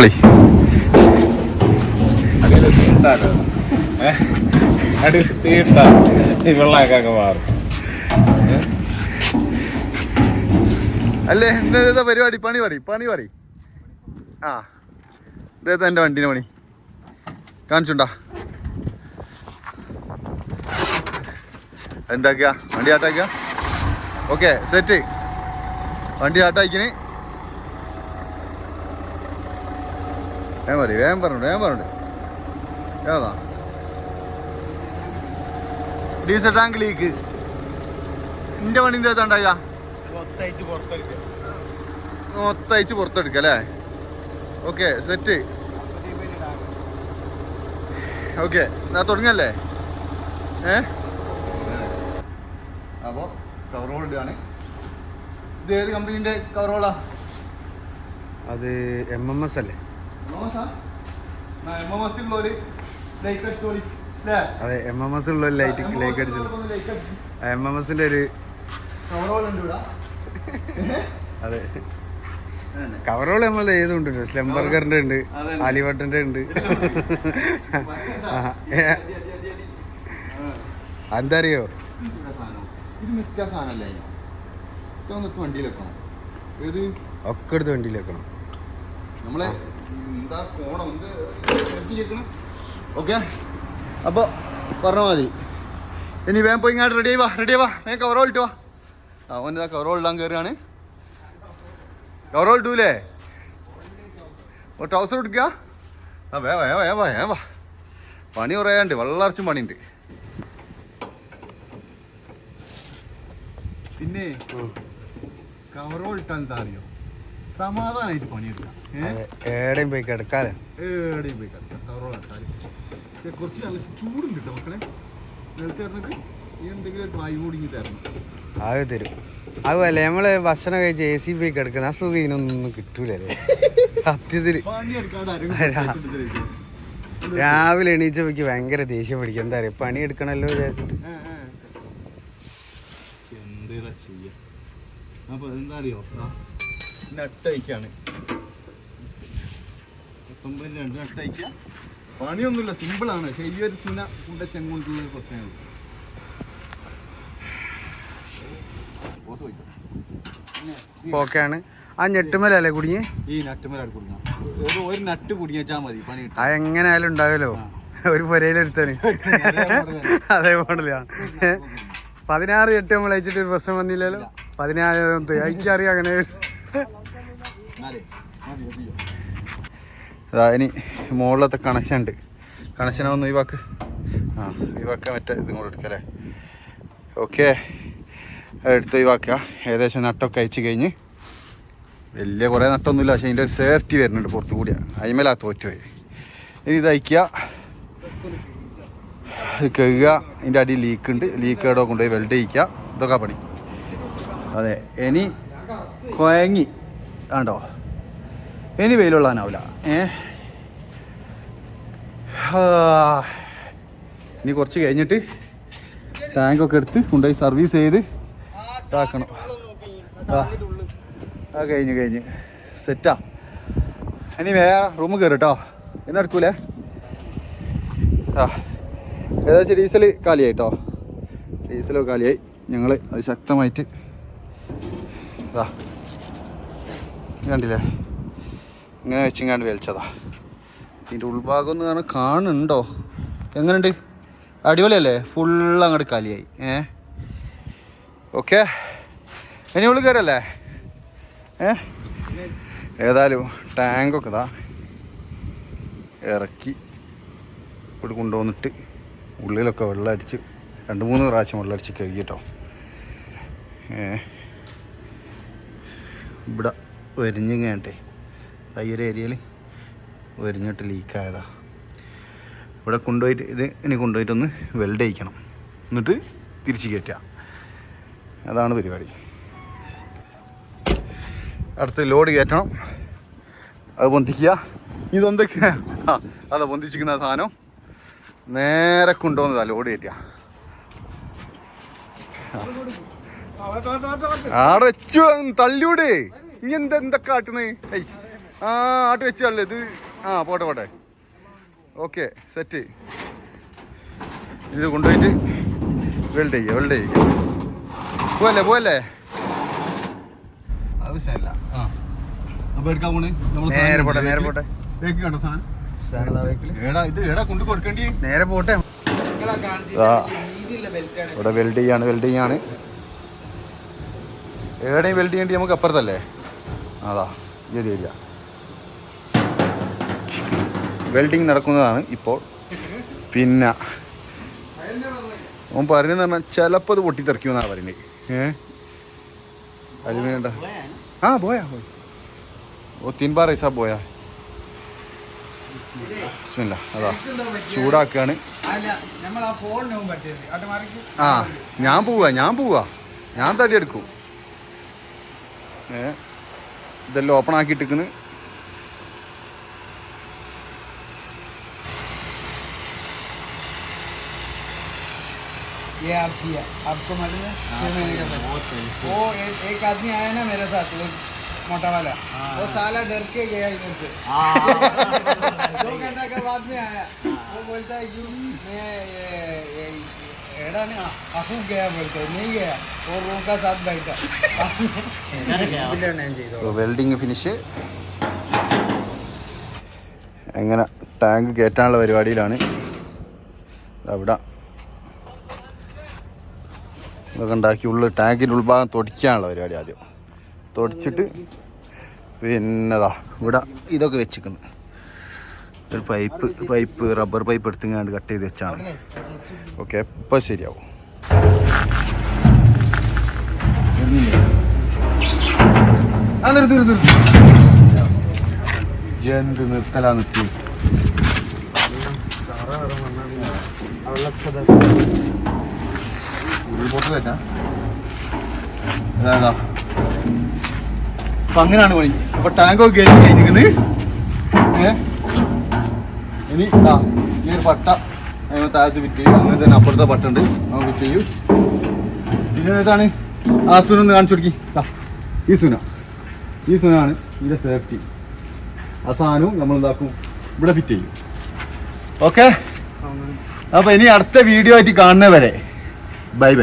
മോളി വെള്ളമൊക്കെ മാറും. അല്ലേ എന്താ പരിപാടി? പണി പറ. ആ ഇതേതാ എൻ്റെ വണ്ടീനെ പണി കാണിച്ചുണ്ടാ? എന്താക്കുക? വണ്ടി ആട്ടാക്കുക. Okay set. വണ്ടി ആട്ടാക്കിന് വേഗം പറഞ്ഞു ഏതാ? Diesel tank leak. എൻ്റെ പണി എന്താ ഉണ്ടാകുക? മൊത്തയച്ച് പുറത്തെടുക്കുക അല്ലേ? Okay set. ഓക്കെ ഞാൻ തുടങ്ങല്ലേ? അപ്പോൾ കവർ ഹോൾഡാണ്. ഇത് ഏത് കമ്പനീൻ്റെ കവർ ഹോൾഡാ? അത് MMS അല്ലേ? അതെ MMS ഉള്ള ലൈറ്റ് അടിച്ചു. MMSന്റെ ഒരു അതെ കവറോള് നമ്മൾ ഏതുണ്ട്. സ്ലംബർഗറിന്റെ ഉണ്ട്, ആലിവട്ടന്റെ ഉണ്ട്. എന്താ അറിയോ? ഒക്കെ എടുത്ത് വണ്ടിയിൽ വെക്കണം. നമ്മളെ ഓക്കെ അപ്പോൾ പറഞ്ഞ മതി. ഇനി വേഗം പോയി ഇങ്ങോട്ട് റെഡി ആവാ വേഗം കവറോൾ ഇട്ട് വാ. അവൻ്റെ കവറോൾ ഇടാൻ കയറുകയാണ്. കവറോൾ ഇട്ടൂലേ? ട്രൗസർ എടുക്കുക. വേവാ പണി കുറയാണ്ട് വളർച്ചും പണിയുണ്ട്. പിന്നെ കവറോൾ ഇട്ടാൽ എന്താ അറിയോ? സമാധാനമായിട്ട് പണിയെടുക്കാം. എവിടെയും പോയി കിടക്കാതെ കവറോൾ ഇട്ടാൽ കുറച്ച് നല്ല ചൂടും കിട്ടും മക്കളെ. നേരത്തെ പറഞ്ഞിട്ട് ഈ എന്തെങ്കിലും ഡ്രൈവ് കൂടി തരണം. അത് തരും. അതുപോലെ നമ്മള് ഭക്ഷണം കഴിച്ച് AC പോയി കിടക്കുന്ന ആ സുഖം ഇതിനൊന്നും കിട്ടൂലല്ലേ സത്യത്തില്. രാവിലെ എണീച്ചപ്പോക്ക് ഭയങ്കര ദേഷ്യം പിടിക്കും. എന്താ പറയാ, പണി എടുക്കണല്ലോ വിചാരിച്ചിട്ട്. എന്താ ചെയ്യാ? അപ്പൊ എന്താ അറിയോ, നട്ടയക്കാണ് 92 നട്ടയക്ക. പണിയൊന്നുമില്ല, സിമ്പിളാണ്. പക്ഷെ ഈ ഒരു സുന കൊണ്ട ചെങ്ങോണ്ടുള്ള പ്രശ്നമാണ്. ഓക്കെയാണ്. ആ ഞെട്ടുമലല്ലേ കുടുങ്ങി? ഈ നട്ടുമലാണ് കുടുങ്ങാം. ഒരു നട്ട് കുടുങ്ങിയാ മതി, പണി കിട്ടും. അത് എങ്ങനെയായാലും ഉണ്ടാവല്ലോ ഒരു പുരയിലെടുത്തന്. അതേ മോഡലാണ്. 16 8 നമ്മൾ അയച്ചിട്ട് ഒരു പ്രശ്നം വന്നില്ലല്ലോ. 16 അയച്ചറിയാം അങ്ങനെ. ഇനി മുകളിലത്തെ കണക്ഷൻ ഉണ്ട്. കണക്ഷനാവുന്ന ഒഴിവാക്ക്. ഒഴിവാക്കുക. മറ്റേ ഇതും കൂടെ എടുക്കാം അല്ലേ? ഓക്കെ എടുത്ത് ഒഴിവാക്കുക. ഏകദേശം നട്ടൊക്കെ അയച്ച് കഴിഞ്ഞ് വലിയ കുറേ നട്ടൊന്നുമില്ല, പക്ഷേ അതിൻ്റെ ഒരു സേഫ്റ്റി വരുന്നുണ്ട് പുറത്തു കൂടിയ. അതിമേലാ തോറ്റുപോയി. ഇനി ഇത് അയക്കുക, ഇത് കഴുകുക. അതിൻ്റെ അടിയിൽ ലീക്ക് ഉണ്ട്, ലീക്ക് ഇടോ കൊണ്ടുപോയി വെൽഡ് ചെയ്യിക്കുക. ഇതൊക്കെ പണി. അതെ ഇനി കുഴങ്ങി ആണ്ടോ, ഇനി വെയിലുള്ളവനാവില്ല. ഇനി കുറച്ച് കഴിഞ്ഞിട്ട് ടാങ്കൊക്കെ എടുത്ത് കൊണ്ടുപോയി സർവീസ് ചെയ്ത് ഇതാക്കണം. കഴിഞ്ഞ് സെറ്റാ. ഇനി വേറെ റൂം കയറി കേട്ടോ. എന്നെടുക്കൂലേ? ഏകദേശം ഡീസൽ കാലിയായി കേട്ടോ. ഡീസലൊക്കെ കാലിയായി. ഞങ്ങൾ അത് ശക്തമായിട്ട് കണ്ടില്ലേ ഇങ്ങനെ വെച്ചിങ്ങാണ്ട് വലിച്ചതാ. ഇതിൻ്റെ ഉൾഭാഗം എന്ന് പറഞ്ഞാൽ കാണുന്നുണ്ടോ? എങ്ങനെയുണ്ട്? അടിപൊളിയല്ലേ? ഫുള്ള് അങ്ങോട്ട് കാലിയായി. ഓക്കെ ഇനി ഉള്ളിൽ കയറല്ലേ? ഏതായാലും ടാങ്കൊക്കെ ഇതാ ഇറക്കി ഇവിടെ കൊണ്ടുവന്നിട്ട് ഉള്ളിലൊക്കെ വെള്ളമടിച്ച് 2-3 പ്രാവശ്യം വെള്ളമടിച്ച് കഴുകിട്ടോ. ഇവിടെ ഒരിഞ്ഞിങ്ങാട്ടെ ഈ ഒരു ഏരിയയിൽ ഒരിഞ്ഞിട്ട് ലീക്കായതാ. ഇവിടെ കൊണ്ടുപോയിട്ട് ഇത് ഇനി കൊണ്ടുപോയിട്ടൊന്ന് വെൽഡ് ചെയ്യിക്കണം, എന്നിട്ട് തിരിച്ച് കയറ്റുക. അതാണ് പരിപാടി. അടുത്ത് ലോഡ് കയറ്റണം, അത് പൊന്തിക്കുക. ഇതൊന്തൊക്കെയാ? അതാ പൊന്തിച്ചിരിക്കുന്ന സാധനം നേരെ കൊണ്ടുപോകുന്നതാ ലോഡ് കയറ്റുക. ആടെ വെച്ചു തള്ളിയൂടെ. ഇനി എന്തൊക്കെ കാട്ടുന്നത്? ആ ആട്ട് വെച്ചല്ലേ ഇത്. ആ പോട്ടെ പോട്ടെ. Okay set. ഇത് കൊണ്ടുപോയിട്ട് വെൽഡ് ചെയ്യുക. പോവല്ലേ ആവശ്യമില്ല. ആ അപ്പോൾ എടുക്കാൻ പോണേ നേരെ പോട്ടെ. ബേക്ക് കണ്ടോ സാധനം? ഏടാ കൊണ്ട് കൊടുക്കേണ്ടി. നേരെ പോട്ടെ. ഇവിടെ വെൽഡ് ചെയ്യാണ്. എവിടെയും വെൽഡ് ചെയ്യേണ്ടി നമുക്ക് അപ്പുറത്തല്ലേ. അതാ ഈ ഒരു ഏരിയ വെൽഡിങ് നടക്കുന്നതാണ് ഇപ്പോൾ. പിന്നെ ഓൻ പറയുന്നതെന്ന് പറഞ്ഞാൽ ചിലപ്പോൾ അത് പൊട്ടിത്തെറിക്കുമെന്നാണ് പറയുന്നത്. അലുമിനിയം പോയാ ഓ 3 बार ऐसा പോയാ. ബിസ്മില്ലാ. അതാ ചൂടാക്കുകയാണ്. ആ ഞാൻ പോവാ ഞാൻ തടിയെടുക്കും. ഇതെല്ലാം ഓപ്പൺ ആക്കിയിട്ടിരിക്കുന്നു. ये आप किया, आपको मालूम है? 6 महीने का बच्चा। वो एक आदमी आया ना मेरे साथ, वो मोटा वाला, वो साला डर के गया इधर से। 2 घंटा के बाद में आया, वो बोलता है क्यों मैं एड़ा ने आफूफ गया, बोलता है नहीं गया, वो रूम का साथ बैठा. Welding finish. എങ്ങനെ ടാങ്ക് കയറ്റാനുള്ള പരിപാടിയിലാണ്. അവിടെ ഇതൊക്കെ ഉണ്ടാക്കി ടാങ്കിൻ്റെ ഉൾഭാഗം തൊടിക്കാനുള്ള പരിപാടി. ആദ്യം തൊടിച്ചിട്ട് പിന്നെതാ ഇവിടെ ഇതൊക്കെ വെച്ചിരിക്കുന്നത്. ഒരു പൈപ്പ് റബ്ബർ പൈപ്പ് എടുത്തിങ്ങാണ്ട് കട്ട് ചെയ്ത് വെച്ചാണ്. ഓക്കെ ഇപ്പം ശരിയാവും. എന്ത് നിർത്തലാ നിർത്തി. അപ്പൊ അങ്ങനെയാണ് പണി. അപ്പൊ ടാങ്കൊക്കെ കയറ്റി കഴിഞ്ഞിരിക്കുന്നത്. ഇനി ഈ ഒരു പട്ട താഴത്ത് ഫിറ്റ് ചെയ്യും. അങ്ങനെ തന്നെ അപ്പുറത്തെ പട്ട ഉണ്ട്, നമുക്ക് ഫിറ്റ് ചെയ്യും. പിന്നെ ഏതാണ് ആ സുനൊന്ന് കാണിച്ചു കൊടുക്കി. ഈ സുനാണ് ഇതിന്റെ സേഫ്റ്റി. ആ സാധനവും നമ്മൾ എന്താക്കും ഇവിടെ ഫിറ്റ് ചെയ്യും. ഓക്കെ. അപ്പൊ ഇനി അടുത്ത വീഡിയോ ആയിട്ട് കാണുന്നവരെ ബൈ.